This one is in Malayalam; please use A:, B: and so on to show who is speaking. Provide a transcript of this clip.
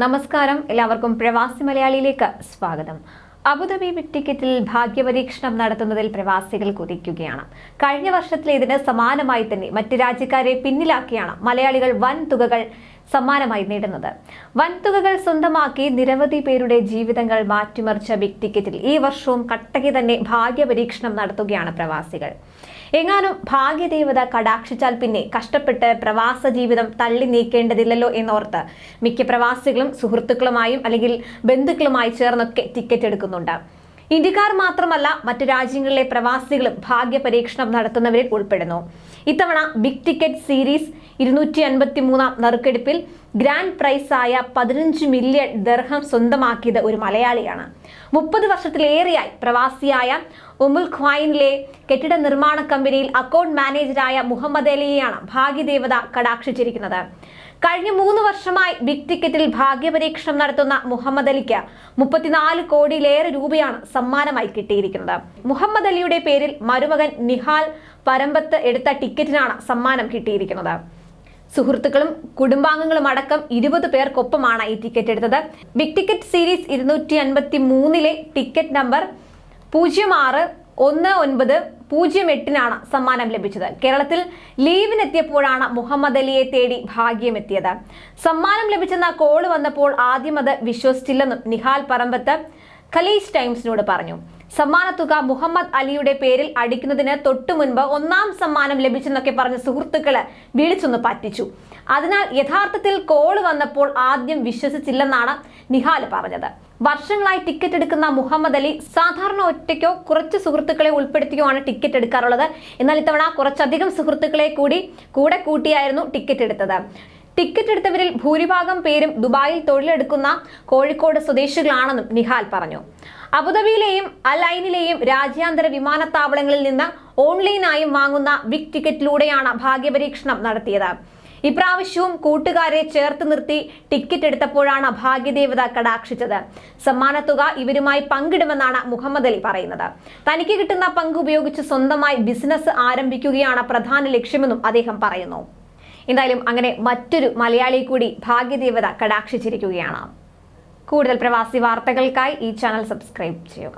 A: നമസ്കാരം, എല്ലാവർക്കും പ്രവാസി മലയാളിയിലേക്ക് സ്വാഗതം. അബുദാബി ബിഗ് ടിക്കറ്റിൽ ഭാഗ്യപരീക്ഷണം നടത്തുന്നതിൽ പ്രവാസികൾ കുതിക്കുകയാണ്. കഴിഞ്ഞ വർഷത്തിലെ ഇതിന് സമാനമായി തന്നെ മറ്റ് രാജ്യക്കാരെ പിന്നിലാക്കിയാണ് മലയാളികൾ വൻ തുകകൾ സമ്മാനമായി നേടുന്നത്. വൻതുകകൾ സ്വന്തമാക്കി നിരവധി പേരുടെ ജീവിതങ്ങൾ മാറ്റിമറിച്ച ബിഗ് ടിക്കറ്റിൽ ഈ വർഷവും കട്ടയ്ക്ക് തന്നെ ഭാഗ്യപരീക്ഷണം നടത്തുകയാണ് പ്രവാസികൾ. എങ്ങാനും ഭാഗ്യദേവത കടാക്ഷിച്ചാൽ പിന്നെ കഷ്ടപ്പെട്ട് പ്രവാസ ജീവിതം തള്ളി നീക്കേണ്ടതില്ലല്ലോ എന്നോർത്ത് മിക്ക പ്രവാസികളും സുഹൃത്തുക്കളുമായും അല്ലെങ്കിൽ ബന്ധുക്കളുമായി ചേർന്നൊക്കെ ടിക്കറ്റ് എടുക്കുന്നുണ്ട്. ഇന്ത്യക്കാർ മാത്രമല്ല, മറ്റു രാജ്യങ്ങളിലെ പ്രവാസികളും ഭാഗ്യപരീക്ഷണം നടത്തുന്നവരിൽ ഉൾപ്പെടുന്നു. ഇത്തവണ ബിഗ് ടിക്കറ്റ് സീരീസ് 253 നറുക്കെടുപ്പിൽ ഗ്രാൻഡ് പ്രൈസായ 15 മില്യൺ ദിർഹം സ്വന്തമാക്കിയത് ഒരു മലയാളിയാണ്. 30 വർഷത്തിലേറെയായി പ്രവാസിയായ ഉമുൽ ഖ്വൈനിലെ കെട്ടിട നിർമ്മാണ കമ്പനിയിൽ അക്കൗണ്ട് മാനേജറായ മുഹമ്മദ് അലിയെയാണ് ഭാഗ്യദേവത കടാക്ഷിച്ചിരിക്കുന്നത്. കഴിഞ്ഞ 3 വർഷമായി ബിഗ് ടിക്കറ്റിൽ ഭാഗ്യപരീക്ഷണം നടത്തുന്ന മുഹമ്മദ് അലിക്ക് 34 കോടിയിലേറെ രൂപയാണ് സമ്മാനമായി കിട്ടിയിരിക്കുന്നത്. മുഹമ്മദ് അലിയുടെ പേരിൽ മരുമകൻ നിഹാൽ പരമ്പത്ത് എടുത്ത ടിക്കറ്റിനാണ് സമ്മാനം കിട്ടിയിരിക്കുന്നത്. സുഹൃത്തുക്കളും കുടുംബാംഗങ്ങളും അടക്കം 20 പേർക്കൊപ്പമാണ് ഈ ടിക്കറ്റ് എടുത്തത്. Big ticket series 253 ticket number 061908 സമ്മാനം ലഭിച്ചത്. കേരളത്തിൽ ലീവിനെത്തിയപ്പോഴാണ് മുഹമ്മദ് അലിയെ തേടി ഭാഗ്യമെത്തിയത്. സമ്മാനം ലഭിച്ചെന്ന കോള് വന്നപ്പോൾ ആദ്യം അത് വിശ്വസിച്ചില്ലെന്നും നിഹാൽ പറമ്പത്ത് ഖലീജ് ടൈംസിനോട് പറഞ്ഞു. സമ്മാനത്തുക മുഹമ്മദ് അലിയുടെ പേരിൽ അടിക്കുന്നതിന് തൊട്ടു മുൻപ് 1ാം സമ്മാനം ലഭിച്ചെന്നൊക്കെ പറഞ്ഞ് സുഹൃത്തുക്കള് വിളിച്ചൊന്ന് പറ്റിച്ചു. അതിനാൽ യഥാർത്ഥത്തിൽ കോള് വന്നപ്പോൾ ആദ്യം വിശ്വസിച്ചില്ലെന്നാണ് നിഹാൽ പറഞ്ഞത്. വർഷങ്ങളായി ടിക്കറ്റ് എടുക്കുന്ന മുഹമ്മദ് അലി സാധാരണ ഒറ്റയ്ക്കോ കുറച്ച് സുഹൃത്തുക്കളെ ഉൾപ്പെടുത്തിയോ ആണ് ടിക്കറ്റ് എടുക്കാറുള്ളത്. എന്നാൽ ഇത്തവണ കുറച്ചധികം സുഹൃത്തുക്കളെ കൂടെ കൂട്ടിയായിരുന്നു ടിക്കറ്റ് എടുത്തത്. ടിക്കറ്റ് എടുത്തവരിൽ ഭൂരിഭാഗം പേരും ദുബായിൽ തൊഴിലെടുക്കുന്ന കോഴിക്കോട് സ്വദേശികളാണെന്നും നിഹാൽ പറഞ്ഞു. അബുദാബിയിലെയും അൽ ഐനിലെയും രാജ്യാന്തര വിമാനത്താവളങ്ങളിൽ നിന്ന് ഓൺലൈനായും വാങ്ങുന്ന ബിഗ് ടിക്കറ്റിലൂടെയാണ് ഭാഗ്യപരീക്ഷണം നടത്തിയത്. ഇപ്രാവശ്യവും കൂട്ടുകാരെ ചേർത്ത് നിർത്തി ടിക്കറ്റ് എടുത്തപ്പോഴാണ് ഭാഗ്യദേവത കടാക്ഷിച്ചത്. സമ്മാനത്തുക ഇവരുമായി പങ്കിടുമെന്നാണ് മുഹമ്മദ് അലി പറയുന്നത്. തനിക്ക് കിട്ടുന്ന പങ്ക് ഉപയോഗിച്ച് സ്വന്തമായി ബിസിനസ് ആരംഭിക്കുകയാണ് പ്രധാന ലക്ഷ്യമെന്നും അദ്ദേഹം പറയുന്നു. എന്തായാലും അങ്ങനെ മറ്റൊരു മലയാളി കൂടി ഭാഗ്യദേവത കടാക്ഷിച്ചിരിക്കുകയാണ്. കൂടുതൽ പ്രവാസി വാർത്തകൾക്കായി ഈ ചാനൽ സബ്സ്ക്രൈബ് ചെയ്യുക.